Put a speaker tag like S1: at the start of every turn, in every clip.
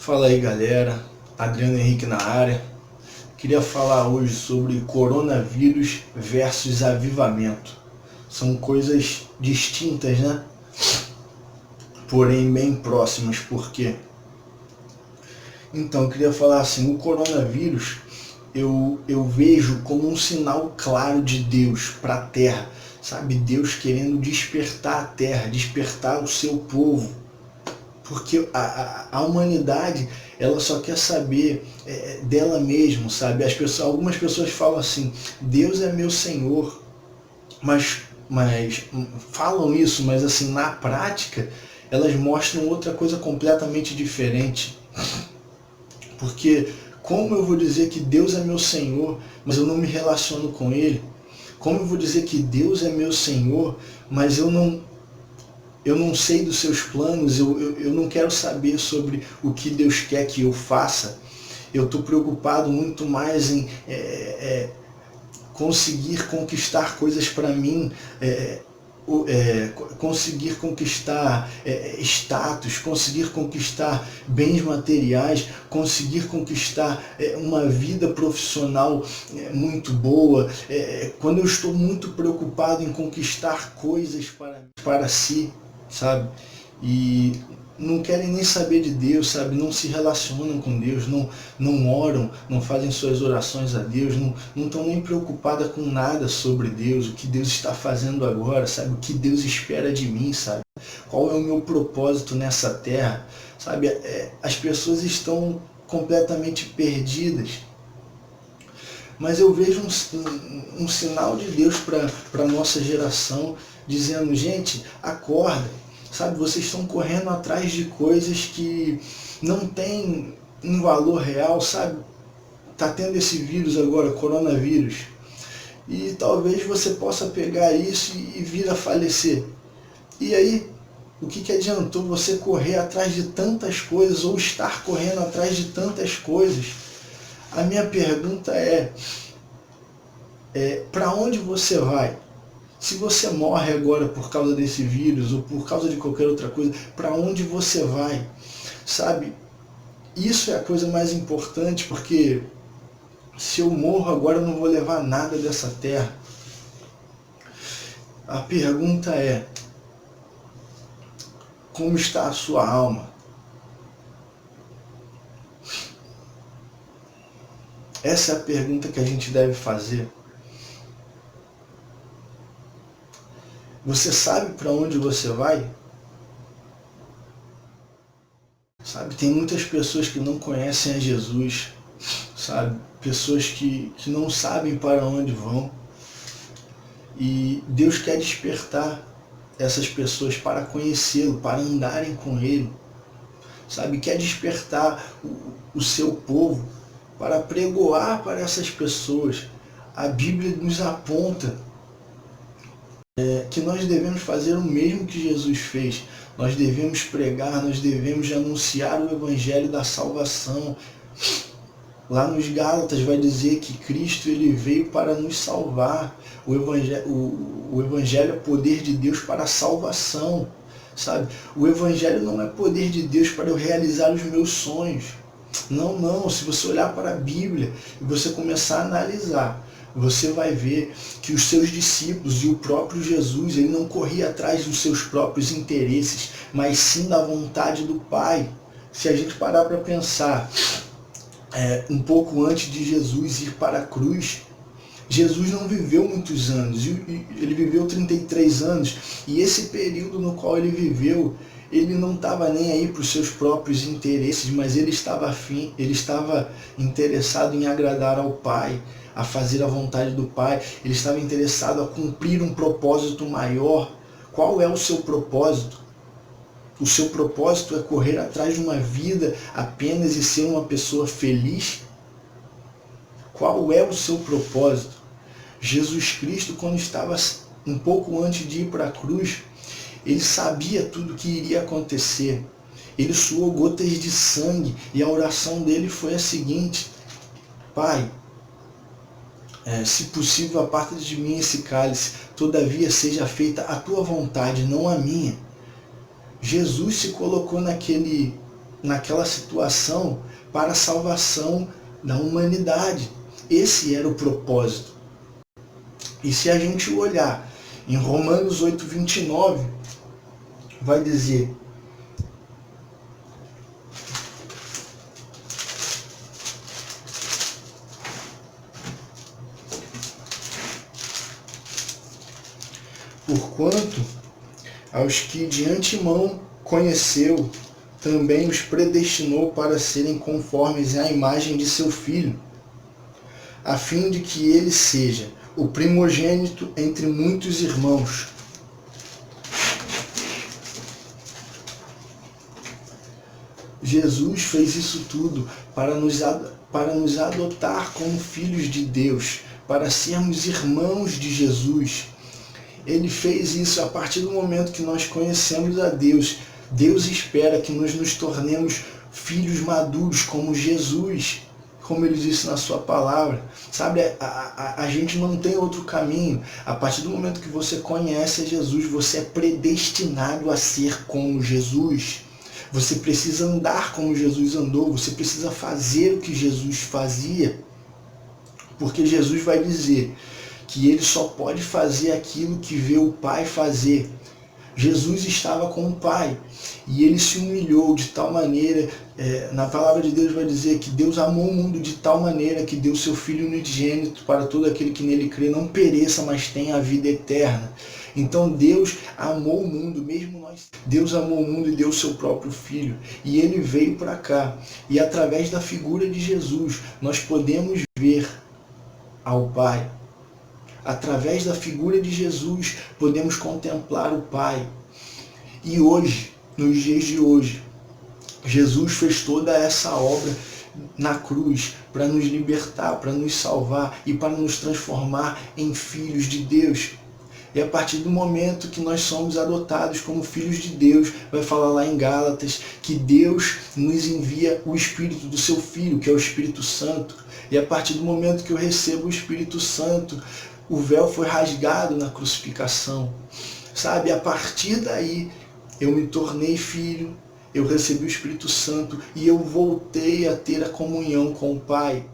S1: Fala aí galera, Adriano Henrique na área. Queria falar hoje sobre coronavírus versus avivamento. São coisas distintas, né? Porém bem próximas, por quê? Então, eu queria falar assim, o coronavírus eu vejo como um sinal claro de Deus para a Terra, sabe? Deus querendo despertar a Terra, despertar o seu povo. Porque a humanidade, ela só quer saber dela mesma, sabe? Algumas pessoas falam assim, Deus é meu Senhor, mas falam isso, mas assim, na prática, elas mostram outra coisa completamente diferente. Porque como eu vou dizer que Deus é meu Senhor, mas eu não me relaciono com Ele? Como eu vou dizer que Deus é meu Senhor, mas eu não sei dos seus planos, eu não quero saber sobre o que Deus quer que eu faça? Eu estou preocupado muito mais em conseguir conquistar coisas para mim, conseguir conquistar status, conseguir conquistar bens materiais, conseguir conquistar uma vida profissional muito boa, quando eu estou muito preocupado em conquistar coisas para si, sabe? E não querem nem saber de Deus, sabe? Não se relacionam com Deus, não oram, não fazem suas orações a Deus, não estão nem preocupadas com nada sobre Deus, o que Deus está fazendo agora, sabe? O que Deus espera de mim, sabe? Qual é o meu propósito nessa terra, sabe? As pessoas estão completamente perdidas. Mas eu vejo um sinal de Deus para a nossa geração, dizendo, gente, acorda. Sabe, vocês estão correndo atrás de coisas que não tem um valor real, sabe? Tá tendo esse vírus agora, coronavírus. E talvez você possa pegar isso e vir a falecer. E aí, o que adiantou você correr atrás de tantas coisas ou estar correndo atrás de tantas coisas? A minha pergunta para onde você vai? Se você morre agora por causa desse vírus ou por causa de qualquer outra coisa, para onde você vai? Sabe? Isso é a coisa mais importante, porque se eu morro agora eu não vou levar nada dessa terra. A pergunta é, como está a sua alma? Essa é a pergunta que a gente deve fazer. Você sabe para onde você vai? Sabe, tem muitas pessoas que não conhecem a Jesus, sabe? Pessoas que não sabem para onde vão. E Deus quer despertar essas pessoas para conhecê-lo, para andarem com Ele. Sabe, quer despertar o seu povo para pregoar para essas pessoas. A Bíblia nos aponta que nós devemos fazer o mesmo que Jesus fez. Nós devemos pregar, nós devemos anunciar o Evangelho da salvação. Lá nos Gálatas vai dizer que Cristo ele veio para nos salvar. O Evangelho é poder de Deus para a salvação. Sabe? O Evangelho não é poder de Deus para eu realizar os meus sonhos. Não. Se você olhar para a Bíblia e você começar a analisar, você vai ver que os seus discípulos e o próprio Jesus, ele não corria atrás dos seus próprios interesses, mas sim da vontade do Pai. Se a gente parar para pensar, um pouco antes de Jesus ir para a cruz, Jesus não viveu muitos anos, ele viveu 33 anos, e esse período no qual ele viveu, ele não estava nem aí para os seus próprios interesses, mas ele estava interessado em agradar ao Pai, a fazer a vontade do Pai. Ele estava interessado a cumprir um propósito maior. Qual é o seu propósito? O seu propósito é correr atrás de uma vida apenas e ser uma pessoa feliz? Qual é o seu propósito? Jesus Cristo, quando estava um pouco antes de ir para a cruz, ele sabia tudo o que iria acontecer. Ele suou gotas de sangue e a oração dele foi a seguinte: Pai, se possível, aparta de mim esse cálice, todavia seja feita a tua vontade, não a minha. Jesus se colocou naquele naquela situação para a salvação da humanidade. Esse era o propósito. E se a gente olhar em Romanos 8:29, vai dizer: porquanto aos que de antemão conheceu, também os predestinou para serem conformes à imagem de seu Filho, a fim de que ele seja o primogênito entre muitos irmãos. Jesus fez isso tudo para nos adotar como filhos de Deus, para sermos irmãos de Jesus. Ele fez isso a partir do momento que nós conhecemos a Deus. Deus espera que nós nos tornemos filhos maduros como Jesus, como ele disse na sua palavra. Sabe, a gente não tem outro caminho. A partir do momento que você conhece a Jesus, você é predestinado a ser como Jesus. Você precisa andar como Jesus andou, você precisa fazer o que Jesus fazia, porque Jesus vai dizer que ele só pode fazer aquilo que vê o Pai fazer. Jesus estava com o Pai e ele se humilhou de tal maneira, na palavra de Deus vai dizer que Deus amou o mundo de tal maneira que deu seu Filho unigênito para todo aquele que nele crê não pereça, mas tenha a vida eterna. Então Deus amou o mundo, mesmo nós. Deus amou o mundo e deu o seu próprio Filho. E ele veio para cá. E através da figura de Jesus, nós podemos ver ao Pai. Através da figura de Jesus, podemos contemplar o Pai. E hoje, nos dias de hoje, Jesus fez toda essa obra na cruz para nos libertar, para nos salvar e para nos transformar em filhos de Deus. E a partir do momento que nós somos adotados como filhos de Deus, vai falar lá em Gálatas que Deus nos envia o Espírito do seu Filho, que é o Espírito Santo. E a partir do momento que eu recebo o Espírito Santo, o véu foi rasgado na crucificação. Sabe, a partir daí eu me tornei filho, eu recebi o Espírito Santo e eu voltei a ter a comunhão com o Pai.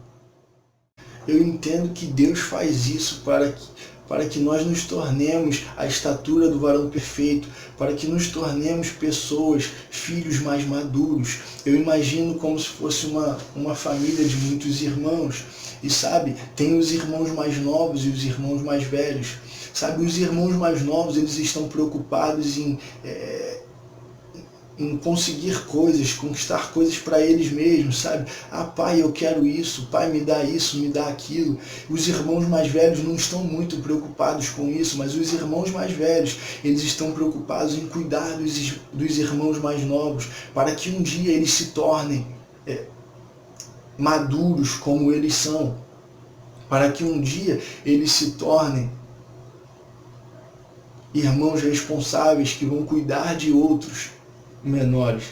S1: Eu entendo que Deus faz isso para que nós nos tornemos a estatura do varão perfeito, para que nos tornemos pessoas, filhos mais maduros. Eu imagino como se fosse uma família de muitos irmãos. E sabe, tem os irmãos mais novos e os irmãos mais velhos. Sabe, os irmãos mais novos, eles estão preocupados em conseguir coisas, conquistar coisas para eles mesmos, sabe? Ah, pai, eu quero isso, pai, me dá isso, me dá aquilo. Os irmãos mais velhos não estão muito preocupados com isso, mas os irmãos mais velhos, eles estão preocupados em cuidar dos irmãos mais novos, para que um dia eles se tornem maduros como eles são, para que um dia eles se tornem irmãos responsáveis que vão cuidar de outros menores.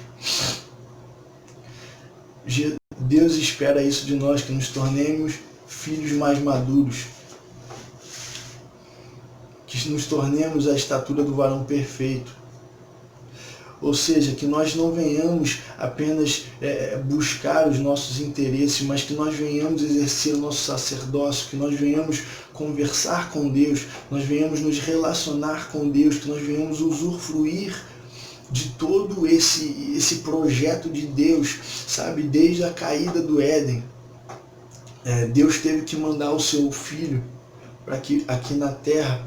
S1: Deus espera isso de nós, que nos tornemos filhos mais maduros, que nos tornemos a estatura do varão perfeito. Ou seja, que nós não venhamos apenas buscar os nossos interesses, mas que nós venhamos exercer o nosso sacerdócio, que nós venhamos conversar com Deus, nós venhamos nos relacionar com Deus, que nós venhamos usufruir de todo esse projeto de Deus, sabe? Desde a caída do Éden, Deus teve que mandar o seu Filho aqui na Terra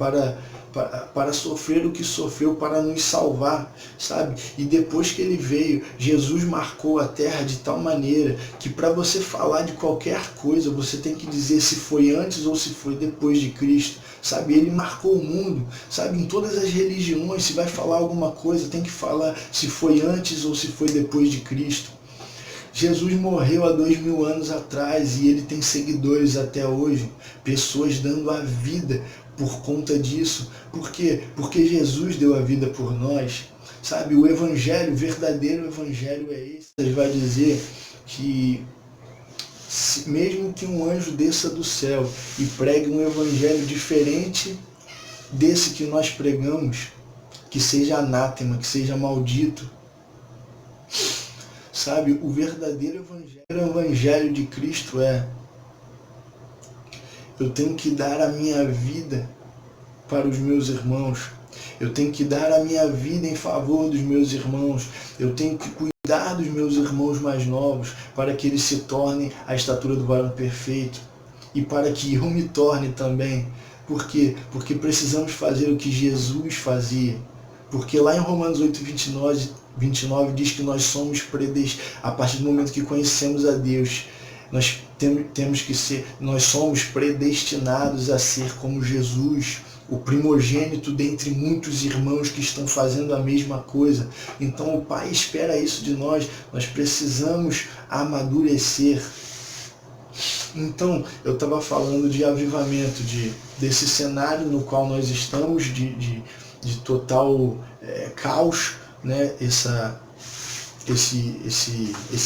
S1: para sofrer o que sofreu, para nos salvar, sabe? E depois que ele veio, Jesus marcou a Terra de tal maneira que para você falar de qualquer coisa, você tem que dizer se foi antes ou se foi depois de Cristo, sabe? Ele marcou o mundo, sabe? Em todas as religiões, se vai falar alguma coisa, tem que falar se foi antes ou se foi depois de Cristo. Jesus morreu há 2000 anos atrás e ele tem seguidores até hoje, pessoas dando a vida por conta disso. Por quê? Porque Jesus deu a vida por nós. Sabe, o evangelho, o verdadeiro evangelho é esse. Ele vai dizer que mesmo que um anjo desça do céu e pregue um evangelho diferente desse que nós pregamos, que seja anátema, que seja maldito. sabe? O verdadeiro evangelho de Cristo é: eu tenho que dar a minha vida para os meus irmãos, eu tenho que dar a minha vida em favor dos meus irmãos, eu tenho que cuidar dos meus irmãos mais novos para que eles se tornem a estatura do varão perfeito e para que eu me torne também. Por quê? Porque precisamos fazer o que Jesus fazia. Porque lá em Romanos 8, 29 diz que nós somos a partir do momento que conhecemos a Deus, nós somos predestinados a ser como Jesus, o primogênito dentre muitos irmãos que estão fazendo a mesma coisa. Então o Pai espera isso de nós, nós precisamos amadurecer. Então eu estava falando de avivamento, desse cenário no qual nós estamos, de total caos, né? Esse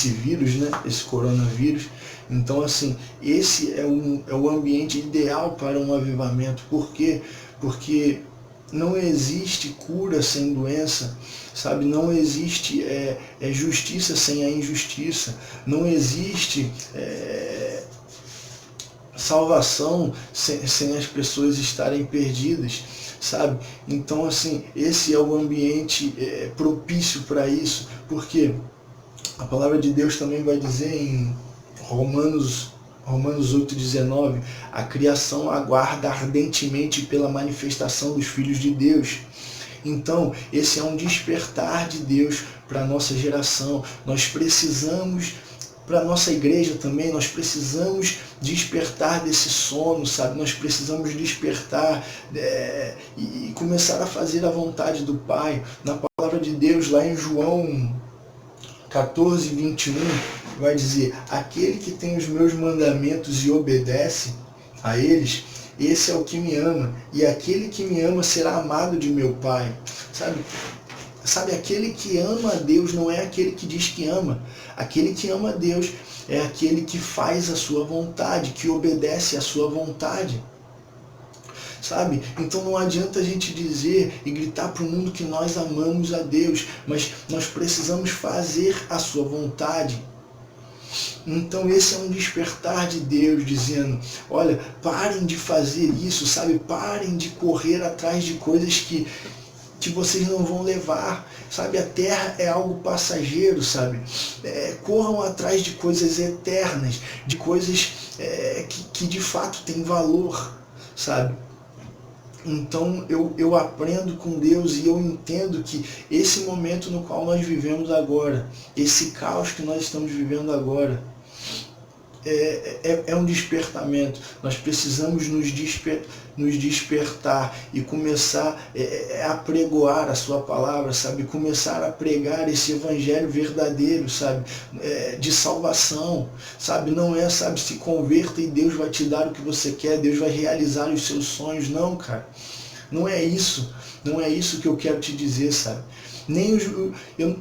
S1: vírus, né? Esse coronavírus. Então, assim, esse é o ambiente ideal para um avivamento. Por quê? Porque não existe cura sem doença, sabe? Não existe justiça sem a injustiça. Não existe salvação sem as pessoas estarem perdidas, sabe? Então, assim, esse é o ambiente propício para isso, porque a palavra de Deus também vai dizer em Romanos 8,19, a criação aguarda ardentemente pela manifestação dos filhos de Deus. Então, esse é um despertar de Deus para a nossa geração. Nós precisamos, para a nossa igreja também, nós precisamos despertar desse sono, sabe? Nós precisamos despertar e começar a fazer a vontade do Pai. Na palavra de Deus, lá em João 14, 21, vai dizer: aquele que tem os meus mandamentos e obedece a eles, esse é o que me ama, e aquele que me ama será amado de meu Pai. Sabe, aquele que ama a Deus não é aquele que diz que ama. Aquele que ama a Deus é aquele que faz a sua vontade, que obedece à sua vontade. Sabe? Então não adianta a gente dizer e gritar para o mundo que nós amamos a Deus, mas nós precisamos fazer a sua vontade. Então esse é um despertar de Deus dizendo: olha, parem de fazer isso, sabe? Parem de correr atrás de coisas que vocês não vão levar, sabe? A terra é algo passageiro, sabe? Corram atrás de coisas eternas, de coisas que de fato têm valor, sabe? Então eu aprendo com Deus e eu entendo que esse momento no qual nós vivemos agora, esse caos que nós estamos vivendo agora, é um despertamento. Nós precisamos nos despertar e começar a pregoar a sua palavra, sabe? Começar a pregar esse evangelho verdadeiro, sabe? De salvação, sabe? Não é, sabe, se converta e Deus vai te dar o que você quer, Deus vai realizar os seus sonhos. Não, cara. Não é isso. Não é isso que eu quero te dizer, sabe?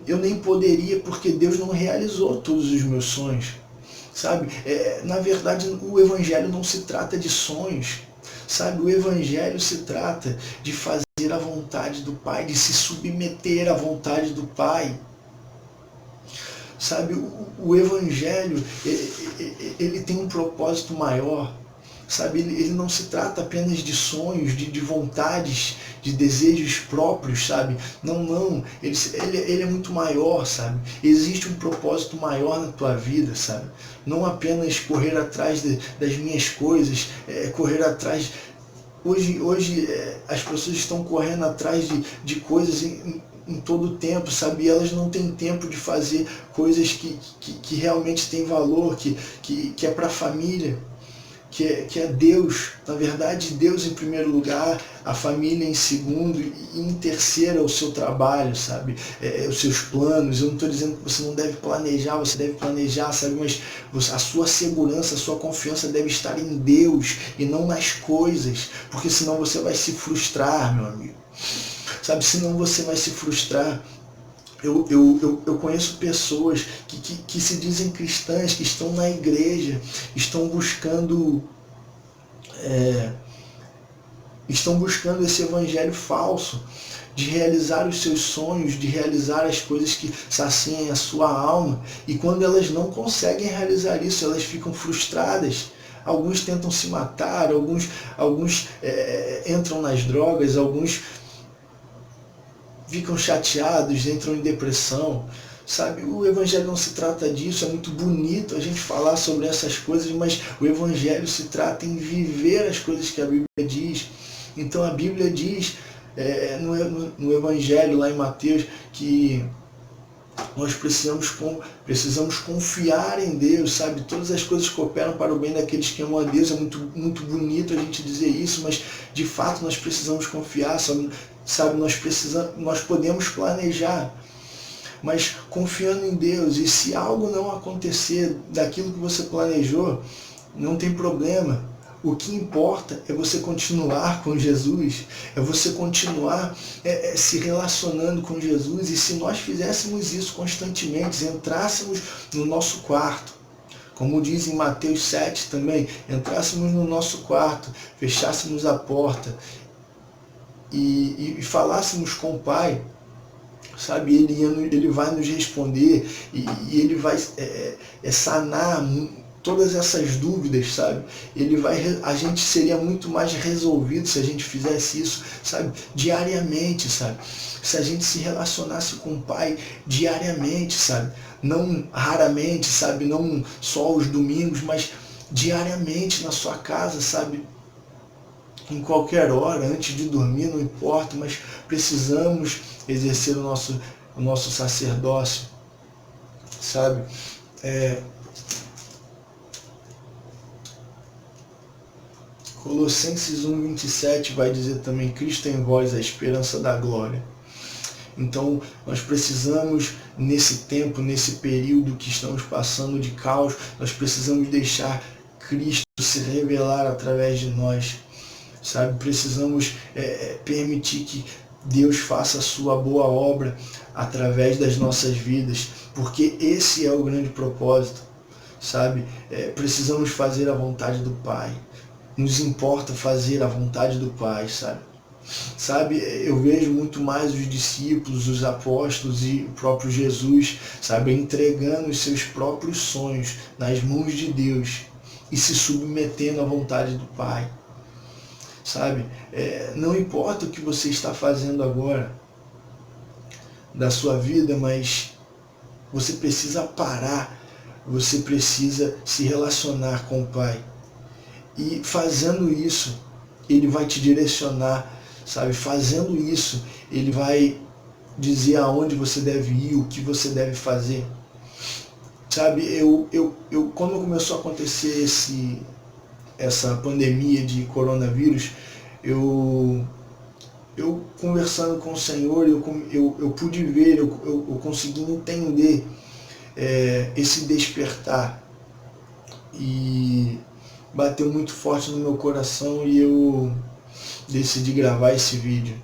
S1: Eu nem poderia, porque Deus não realizou todos os meus sonhos. Sabe? Na verdade, o evangelho não se trata de sonhos, sabe? O evangelho se trata de fazer a vontade do Pai, de se submeter à vontade do Pai. Sabe? O evangelho, ele tem um propósito maior. Sabe? Ele não se trata apenas de sonhos, de vontades, de desejos próprios, sabe? Não. Ele é muito maior, sabe? Existe um propósito maior na tua vida, sabe? Não apenas correr atrás das minhas coisas, correr atrás... Hoje as pessoas estão correndo atrás de coisas em todo o tempo, sabe? E elas não têm tempo de fazer coisas que realmente têm valor, que é para a família. Que é Deus, na verdade Deus em primeiro lugar, a família em segundo e em terceiro o seu trabalho, sabe? Os seus planos. Eu não estou dizendo que você não deve planejar, você deve planejar, sabe? Mas a sua segurança, a sua confiança deve estar em Deus e não nas coisas, porque senão você vai se frustrar, meu amigo. Sabe? Senão você vai se frustrar. Eu conheço pessoas que se dizem cristãs, que estão na igreja, estão buscando esse evangelho falso, de realizar os seus sonhos, de realizar as coisas que saciem a sua alma. E quando elas não conseguem realizar isso, elas ficam frustradas. Alguns tentam se matar, alguns entram nas drogas, alguns ficam chateados, entram em depressão. Sabe, o Evangelho não se trata disso. É muito bonito a gente falar sobre essas coisas, mas o Evangelho se trata em viver as coisas que a Bíblia diz. Então a Bíblia diz no Evangelho, lá em Mateus, que nós precisamos confiar em Deus, sabe? Todas as coisas cooperam para o bem daqueles que amam a Deus. É muito bonito a gente dizer isso, mas de fato nós precisamos confiar, sabe? Nós podemos planejar, mas confiando em Deus. E se algo não acontecer daquilo que você planejou, não tem problema. O que importa é você continuar com Jesus, é você continuar se relacionando com Jesus. E se nós fizéssemos isso constantemente, entrássemos no nosso quarto, como diz em Mateus 7 também, entrássemos no nosso quarto, fechássemos a porta e falássemos com o Pai, sabe, ele vai nos responder e ele vai sanar todas essas dúvidas, sabe? A gente seria muito mais resolvido se a gente fizesse isso, sabe, diariamente, sabe? Se a gente se relacionasse com o Pai diariamente, sabe? Não raramente, sabe? Não só os domingos, mas diariamente na sua casa, sabe? Em qualquer hora, antes de dormir, não importa, mas precisamos exercer o nosso sacerdócio, sabe? Colossenses 1:27 vai dizer também: Cristo em vós, a esperança da glória. Então nós precisamos, nesse tempo, nesse período que estamos passando de caos, nós precisamos deixar Cristo se revelar através de nós, sabe? Precisamos permitir que Deus faça a sua boa obra através das nossas vidas, porque esse é o grande propósito, sabe? Precisamos fazer a vontade do Pai. Nos importa fazer a vontade do Pai, sabe? Eu vejo muito mais os discípulos, os apóstolos e o próprio Jesus, sabe, entregando os seus próprios sonhos nas mãos de Deus e se submetendo à vontade do Pai, sabe? Não importa o que você está fazendo agora da sua vida, mas você precisa parar, você precisa se relacionar com o Pai. E fazendo isso, Ele vai te direcionar, sabe? Fazendo isso, Ele vai dizer aonde você deve ir, o que você deve fazer. Sabe, quando começou a acontecer essa pandemia de coronavírus, eu conversando com o Senhor, eu pude ver, eu consegui entender esse despertar. E bateu muito forte no meu coração e eu decidi gravar esse vídeo.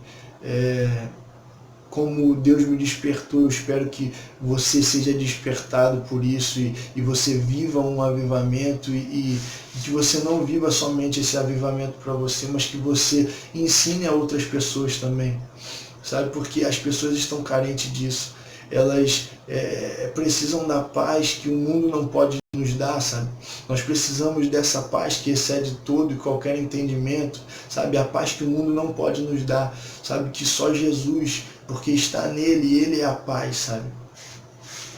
S1: Como Deus me despertou, eu espero que você seja despertado por isso e você viva um avivamento e que você não viva somente esse avivamento para você, mas que você ensine a outras pessoas também, sabe? Porque as pessoas estão carentes disso. Elas precisam da paz que o mundo não pode nos dar, sabe? Nós precisamos dessa paz que excede todo e qualquer entendimento, sabe? A paz que o mundo não pode nos dar, sabe? Que só Jesus, porque está nele e ele é a paz, sabe?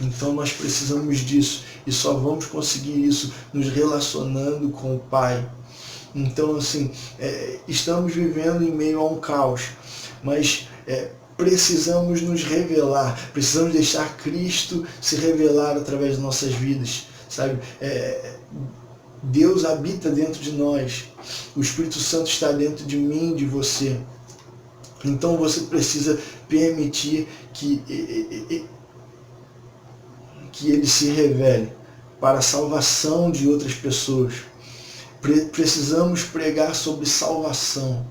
S1: Então nós precisamos disso e só vamos conseguir isso nos relacionando com o Pai. Então, assim, estamos vivendo em meio a um caos, mas precisamos nos revelar, precisamos deixar Cristo se revelar através de nossas vidas, sabe? Deus habita dentro de nós, o Espírito Santo está dentro de mim, de você. Então você precisa permitir que Ele se revele para a salvação de outras pessoas. Precisamos pregar sobre salvação.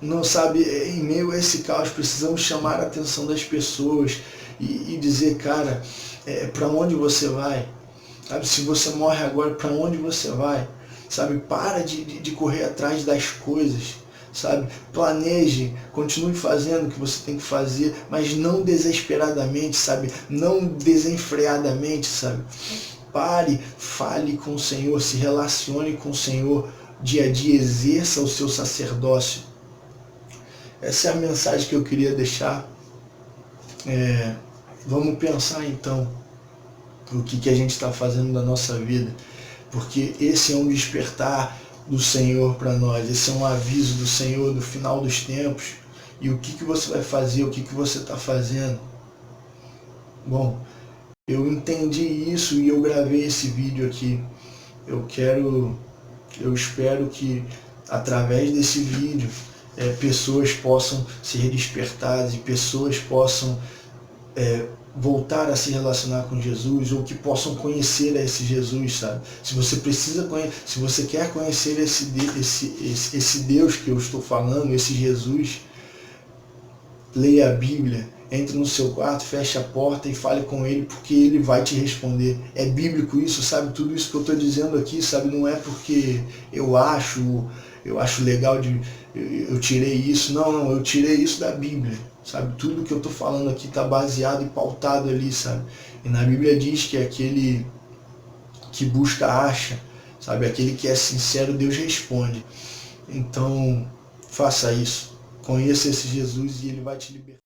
S1: Não, sabe, em meio a esse caos, precisamos chamar a atenção das pessoas e dizer, cara, para onde você vai? Sabe, se você morre agora, para onde você vai? Sabe, para de correr atrás das coisas, sabe? Planeje, continue fazendo o que você tem que fazer, mas não desesperadamente, sabe? Não desenfreadamente, sabe? Pare, fale com o Senhor, se relacione com o Senhor dia a dia, exerça o seu sacerdócio. Essa é a mensagem que eu queria deixar. Vamos pensar então o que a gente está fazendo da nossa vida, porque esse é um despertar do Senhor para nós, esse é um aviso do Senhor do final dos tempos. E o que você vai fazer, o que você está fazendo? Bom, eu entendi isso e eu gravei esse vídeo aqui. Eu espero que através desse vídeo pessoas possam ser despertadas e pessoas possam voltar a se relacionar com Jesus, ou que possam conhecer esse Jesus, sabe? Se você quer conhecer esse Deus que eu estou falando, esse Jesus, leia a Bíblia, entre no seu quarto, feche a porta e fale com Ele, porque Ele vai te responder. É bíblico isso, sabe? Tudo isso que eu estou dizendo aqui, sabe? Não é porque eu acho legal eu tirei isso. Não, eu tirei isso da Bíblia, sabe? Tudo que eu estou falando aqui está baseado e pautado ali, sabe? E na Bíblia diz que aquele que busca acha, sabe? Aquele que é sincero, Deus responde. Então, faça isso. Conheça esse Jesus e Ele vai te libertar.